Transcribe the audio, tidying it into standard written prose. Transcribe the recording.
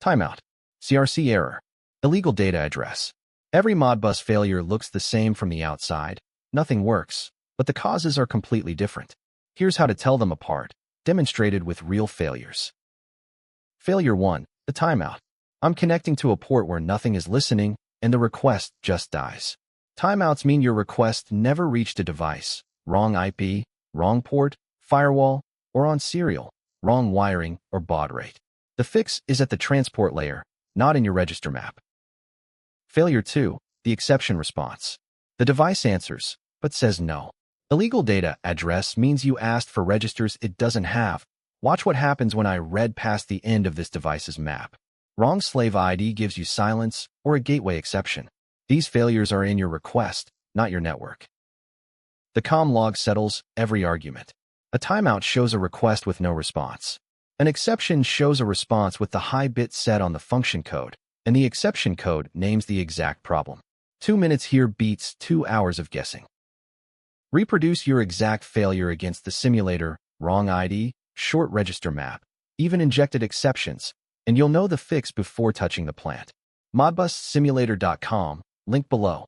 Timeout. CRC error. Illegal data address. Every Modbus failure looks the same from the outside. Nothing works, but the causes are completely different. Here's how to tell them apart, demonstrated with real failures. Failure 1. The timeout. I'm connecting to a port where nothing is listening, and the request just dies. Timeouts mean your request never reached a device. Wrong IP, wrong port, firewall, or on serial, wrong wiring, or baud rate. The fix is at the transport layer, not in your register map. Failure 2. The exception response. The device answers, but says no. Illegal data address means you asked for registers it doesn't have. Watch what happens when I read past the end of this device's map. Wrong slave ID gives you silence or a gateway exception. These failures are in your request, not your network. The comm log settles every argument. A timeout shows a request with no response. An exception shows a response with the high bit set on the function code, and the exception code names the exact problem. 2 minutes here beats 2 hours of guessing. Reproduce your exact failure against the simulator, wrong ID, short register map, even injected exceptions, and you'll know the fix before touching the plant. Modbussimulator.com, link below.